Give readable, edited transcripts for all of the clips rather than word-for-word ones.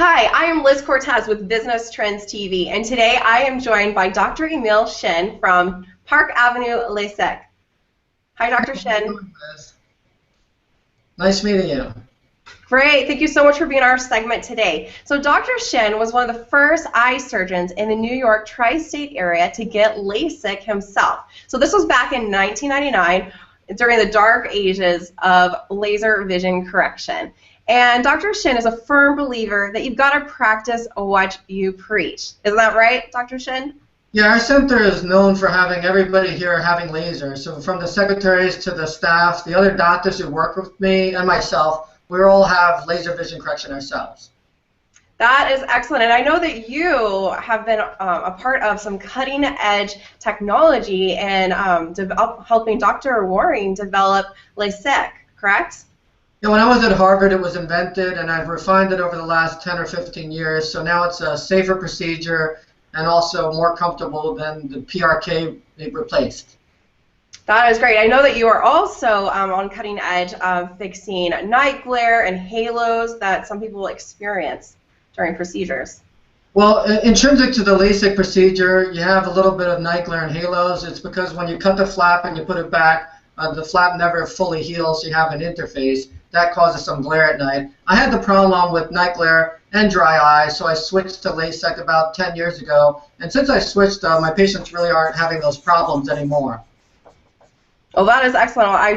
Hi, I am Liz Cortez with Business Trends TV, and today I am joined by Dr. Emil Chynn from Park Avenue, Lasik. Hi, Dr. Chynn. Nice meeting you. Great. Thank you so much for being our segment today. So Dr. Chynn was one of the first eye surgeons in the New York tri-state area to get LASIK himself. So this was back in 1999 during the dark ages of laser vision correction. And Dr. Chynn is a firm believer that you've got to practice what you preach. Isn't that right, Dr. Chynn? Yeah, our center is known for having everybody here having lasers. So from the secretaries to the staff, the other doctors who work with me and myself, we all have laser vision correction ourselves. That is excellent, and I know that you have been a part of some cutting-edge technology and helping Dr. Waring develop Lasik, correct? Yeah, when I was at Harvard, it was invented, and I've refined it over the last 10 or 15 years. So now it's a safer procedure and also more comfortable than the PRK it replaced. That is great. I know that you are also on cutting edge of fixing night glare and halos that some people experience during procedures. Well, intrinsic to the LASIK procedure, you have a little bit of night glare and halos. It's because when you cut the flap and you put it back, the flap never fully heals, so you have an interface. That causes some glare at night. I had the problem with night glare and dry eyes, so I switched to LASIK about 10 years ago. And since I switched, my patients really aren't having those problems anymore. Well, that is excellent. I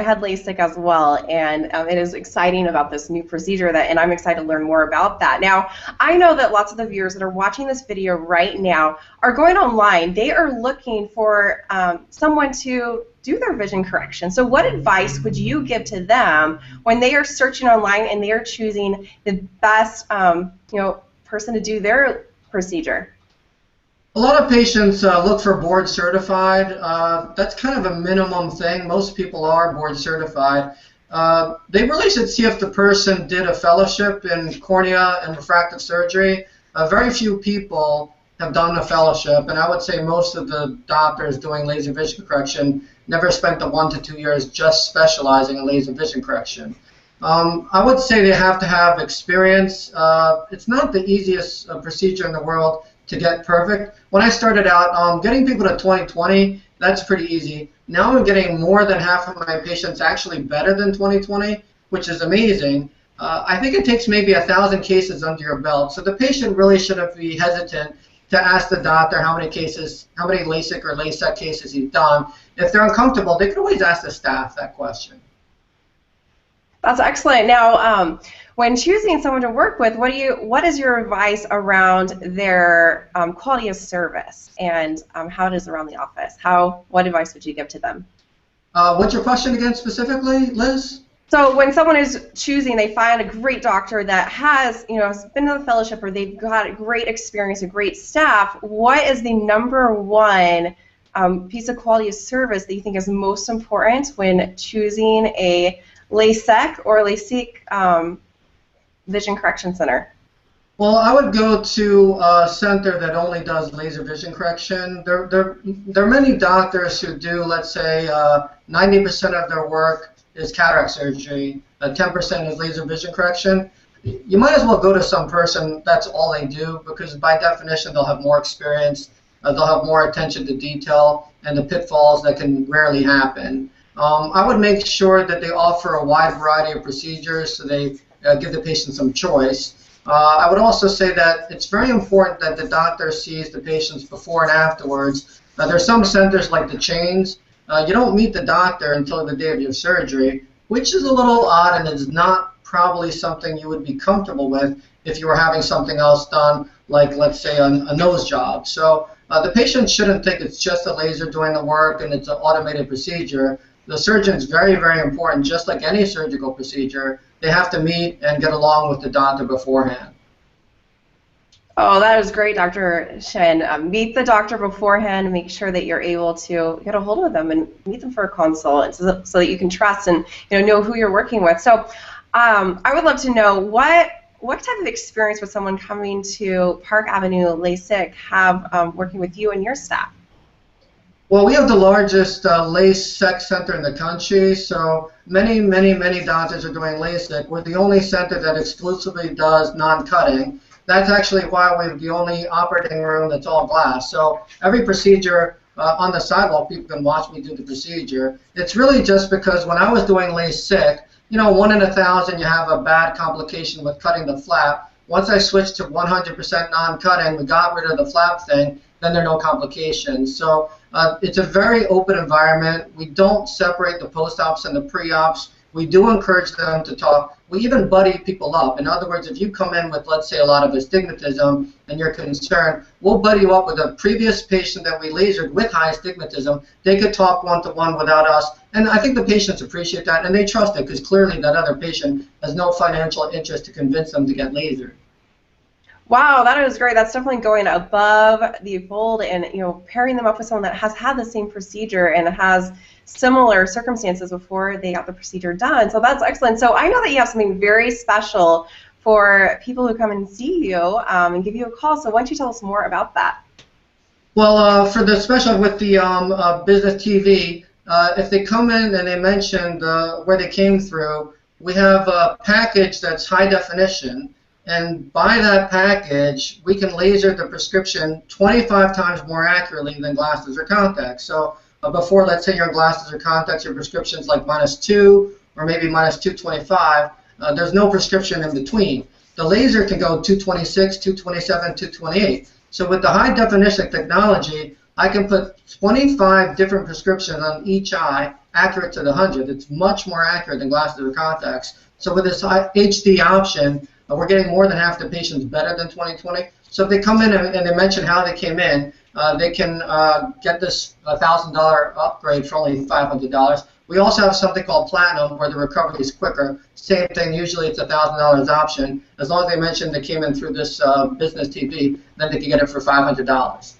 had LASIK as well, and it is exciting about this new procedure, and I'm excited to learn more about that. Now, I know that lots of the viewers that are watching this video right now are going online. They are looking for someone to do their vision correction. So what advice would you give to them when they are searching online and they are choosing the best person to do their procedure? A lot of patients look for board certified. That's kind of a minimum thing. Most people are board certified. They really should see if the person did a fellowship in cornea and refractive surgery. Very few people have done a fellowship, and I would say most of the doctors doing laser vision correction never spent the 1 to 2 years just specializing in laser vision correction. I would say they have to have experience. It's not the easiest procedure in the world to get perfect. When I started out, getting people to 20/20, that's pretty easy. Now I'm getting more than half of my patients actually better than 20/20, which is amazing. I think it takes maybe 1,000 cases under your belt. So the patient really shouldn't be hesitant to ask the doctor how many LASIK or LASIK cases he's done. If they're uncomfortable, they can always ask the staff that question. That's excellent. Now, when choosing someone to work with, what is your advice around their quality of service and how it is around the office? What advice would you give to them? What's your question again specifically, Liz? So when someone is choosing, they find a great doctor that has been to the fellowship or they've got great experience, a great staff. What is the #1 piece of quality of service that you think is most important when choosing a LASIK or LASIK vision correction center? Well, I would go to a center that only does laser vision correction. There are many doctors who do, let's say, 90% of their work is cataract surgery, 10% is laser vision correction. You might as well go to some person that's all they do, because by definition they'll have more experience, they'll have more attention to detail and the pitfalls that can rarely happen. I would make sure that they offer a wide variety of procedures so they give the patient some choice. I would also say that it's very important that the doctor sees the patients before and afterwards. There are some centers like the chains. You don't meet the doctor until the day of your surgery, which is a little odd and is not probably something you would be comfortable with if you were having something else done, like, let's say, a nose job. So the patient shouldn't think it's just a laser doing the work and it's an automated procedure. The surgeon's very, very important, just like any surgical procedure. They have to meet and get along with the doctor beforehand. Oh, that is great, Dr. Chynn. Meet the doctor beforehand, make sure that you're able to get a hold of them and meet them for a consult so that you can trust and know who you're working with. So I would love to know what type of experience would someone coming to Park Avenue LASIK have working with you and your staff? Well, we have the largest LASIK center in the country, so many, many, many doctors are doing LASIK. We're the only center that exclusively does non-cutting. That's actually why we have the only operating room that's all glass. So every procedure on the sidewalk, people can watch me do the procedure. It's really just because when I was doing LASIK, you know, 1 in 1,000 you have a bad complication with cutting the flap. Once I switched to 100% non-cutting, we got rid of the flap thing, then there are no complications. So it's a very open environment. We don't separate the post-ops and the pre-ops. We do encourage them to talk. We even buddy people up. In other words, if you come in with, let's say, a lot of astigmatism and you're concerned, we'll buddy you up with a previous patient that we lasered with high astigmatism. They could talk one-to-one without us. And I think the patients appreciate that, and they trust it because clearly that other patient has no financial interest to convince them to get lasered. Wow, that is great. That's definitely going above the fold and, you know, pairing them up with someone that has had the same procedure and has similar circumstances before they got the procedure done. So that's excellent. So I know that you have something very special for people who come and see you and give you a call. So why don't you tell us more about that? Well, for the special with the business TV, if they come in and they mention where they came through, we have a package that's high definition. And by that package, we can laser the prescription 25 times more accurately than glasses or contacts. So before, let's say your glasses or contacts, your prescription's like -2 or maybe -225. There's no prescription in between. The laser can go 226, 227, 228. So with the high definition technology, I can put 25 different prescriptions on each eye, accurate to the 100. It's much more accurate than glasses or contacts. So with this HD option, we're getting more than half the patients better than 20/20. So if they come in and they mention how they came in, they can get this $1,000 upgrade for only $500. We also have something called Platinum where the recovery is quicker. Same thing, usually it's $1,000 option. As long as they mention they came in through this business TV, then they can get it for $500.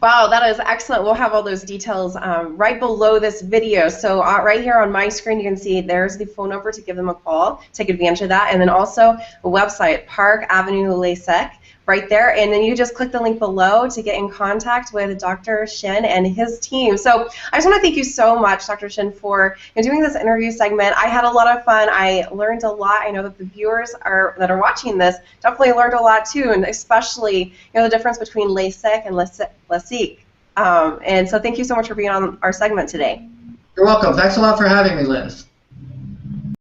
Wow, that is excellent. We'll have all those details right below this video. So right here on my screen, you can see there's the phone number to give them a call, take advantage of that, and then also a website, Park Avenue Lasik, right there. And then you just click the link below to get in contact with Dr. Chynn and his team. So I just want to thank you so much, Dr. Chynn, for doing this interview segment. I had a lot of fun. I learned a lot. I know that the viewers that are watching this definitely learned a lot too, and especially the difference between LASIK and Lasik. And so thank you so much for being on our segment today. You're welcome. Thanks a lot for having me, Liz.